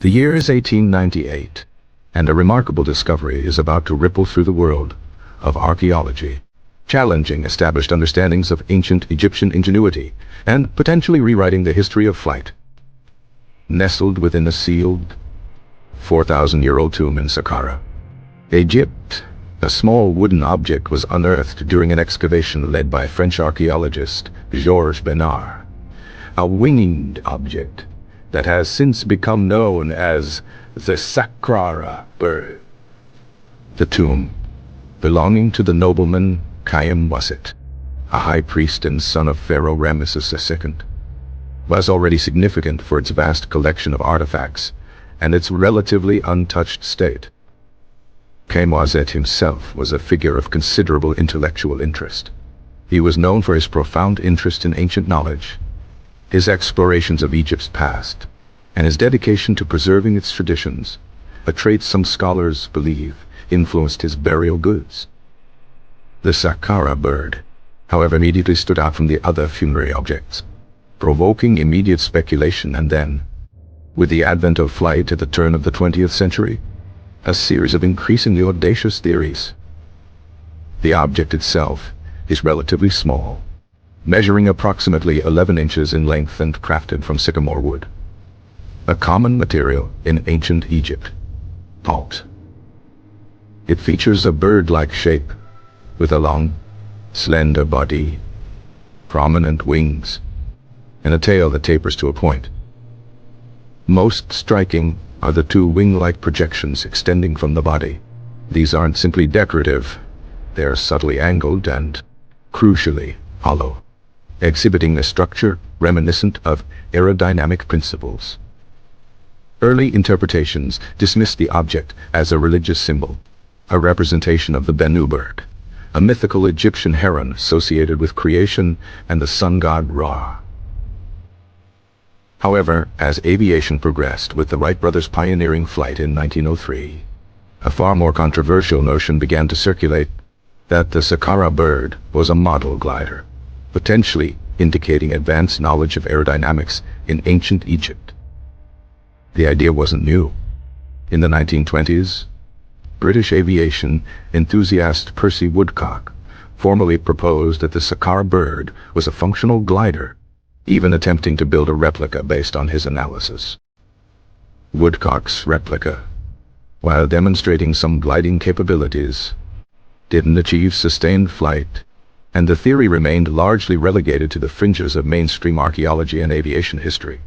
The year is 1898, and a remarkable discovery is about to ripple through the world of archaeology, challenging established understandings of ancient Egyptian ingenuity and potentially rewriting the history of flight. Nestled within a sealed 4,000-year-old tomb in Saqqara, Egypt, a small wooden object was unearthed during an excavation led by French archaeologist Georges Benard, a winged object that has since become known as the Saqqara Bird. The tomb, belonging to the nobleman Khaim Wasit, a high priest and son of Pharaoh Ramesses II, was already significant for its vast collection of artifacts and its relatively untouched state. Khaim Wasit himself was a figure of considerable intellectual interest. He was known for his profound interest in ancient knowledge, his explorations of Egypt's past, and his dedication to preserving its traditions, a trait some scholars believe influenced his burial goods. The Saqqara bird, however, immediately stood out from the other funerary objects, provoking immediate speculation, and then, with the advent of flight at the turn of the 20th century, a series of increasingly audacious theories. The object itself is relatively small, measuring approximately 11 inches in length and crafted from sycamore wood, a common material in ancient Egypt. Halt. It features a bird-like shape, with a long, slender body, prominent wings, and a tail that tapers to a point. Most striking are the two wing-like projections extending from the body. These aren't simply decorative, they are subtly angled and, crucially, hollow, exhibiting a structure reminiscent of aerodynamic principles. Early interpretations dismissed the object as a religious symbol, a representation of the Bennu bird, a mythical Egyptian heron associated with creation and the sun god Ra. However, as aviation progressed with the Wright brothers pioneering flight in 1903, a far more controversial notion began to circulate that the Saqqara bird was a model glider, potentially indicating advanced knowledge of aerodynamics in ancient Egypt. The idea wasn't new. In the 1920s, British aviation enthusiast Percy Woodcock formally proposed that the Saqqara bird was a functional glider, even attempting to build a replica based on his analysis. Woodcock's replica, while demonstrating some gliding capabilities, didn't achieve sustained flight, and the theory remained largely relegated to the fringes of mainstream archaeology and aviation history.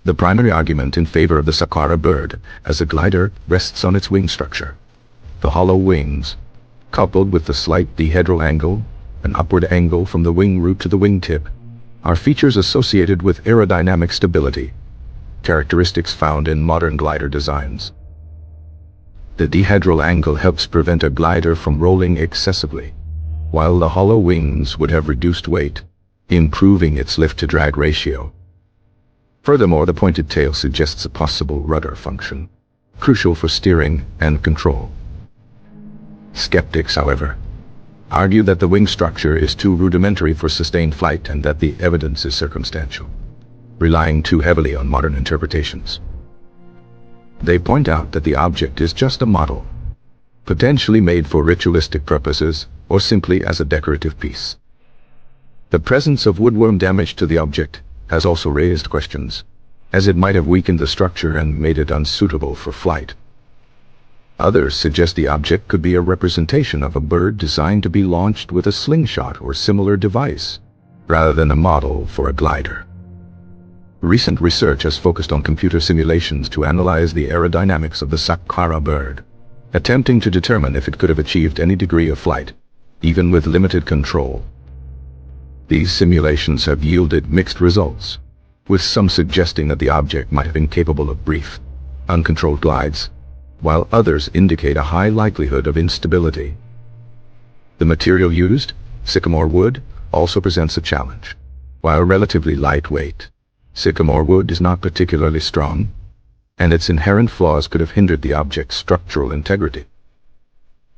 The primary argument in favor of the Saqqara bird as a glider rests on its wing structure. The hollow wings, coupled with the slight dihedral angle, an upward angle from the wing root to the wingtip, are features associated with aerodynamic stability, characteristics found in modern glider designs. The dihedral angle helps prevent a glider from rolling excessively, while the hollow wings would have reduced weight, improving its lift-to-drag ratio. Furthermore, the pointed tail suggests a possible rudder function, crucial for steering and control. Skeptics, however, argue that the wing structure is too rudimentary for sustained flight and that the evidence is circumstantial, relying too heavily on modern interpretations. They point out that the object is just a model, potentially made for ritualistic purposes or simply as a decorative piece. The presence of woodworm damage to the object has also raised questions, as it might have weakened the structure and made it unsuitable for flight. Others suggest the object could be a representation of a bird designed to be launched with a slingshot or similar device, rather than a model for a glider. Recent research has focused on computer simulations to analyze the aerodynamics of the Saqqara bird, attempting to determine if it could have achieved any degree of flight, even with limited control. These simulations have yielded mixed results, with some suggesting that the object might have been capable of brief, uncontrolled glides, while others indicate a high likelihood of instability. The material used, sycamore wood, also presents a challenge. While relatively lightweight, sycamore wood is not particularly strong, and its inherent flaws could have hindered the object's structural integrity.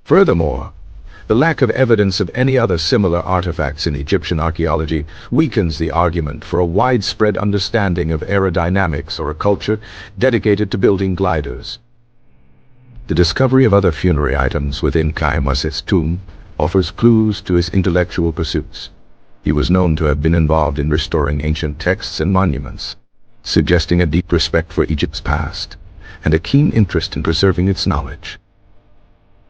Furthermore, The lack of evidence of any other similar artifacts in Egyptian archaeology weakens the argument for a widespread understanding of aerodynamics or a culture dedicated to building gliders. The discovery of other funerary items within Kaimas's tomb offers clues to his intellectual pursuits. He was known to have been involved in restoring ancient texts and monuments, suggesting a deep respect for Egypt's past and a keen interest in preserving its knowledge.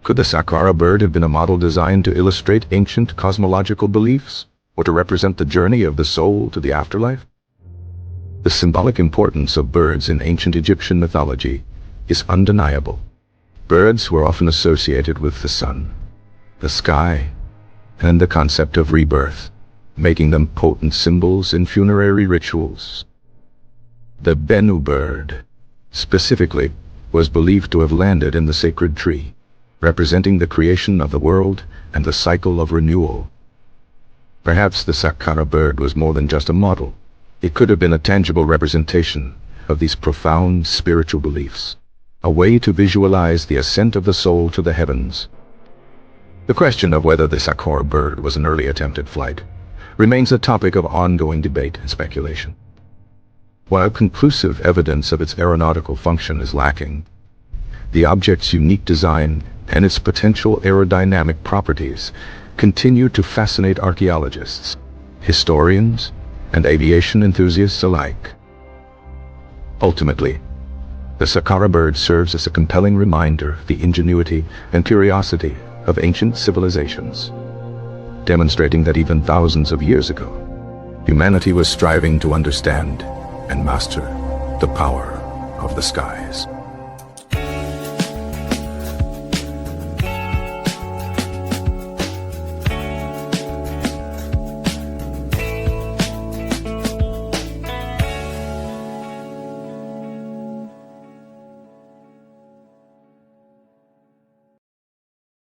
Could the Saqqara bird have been a model designed to illustrate ancient cosmological beliefs, or to represent the journey of the soul to the afterlife? The symbolic importance of birds in ancient Egyptian mythology is undeniable. Birds were often associated with the sun, the sky, and the concept of rebirth, making them potent symbols in funerary rituals. The Bennu bird, specifically, was believed to have landed in the sacred tree, representing the creation of the world and the cycle of renewal. Perhaps the Saqqara bird was more than just a model. It could have been a tangible representation of these profound spiritual beliefs, a way to visualize the ascent of the soul to the heavens. The question of whether the Saqqara bird was an early attempt at flight remains a topic of ongoing debate and speculation. While conclusive evidence of its aeronautical function is lacking, the object's unique design and its potential aerodynamic properties continue to fascinate archaeologists, historians, and aviation enthusiasts alike. Ultimately, the Saqqara bird serves as a compelling reminder of the ingenuity and curiosity of ancient civilizations, demonstrating that even thousands of years ago, humanity was striving to understand and master the power of the skies.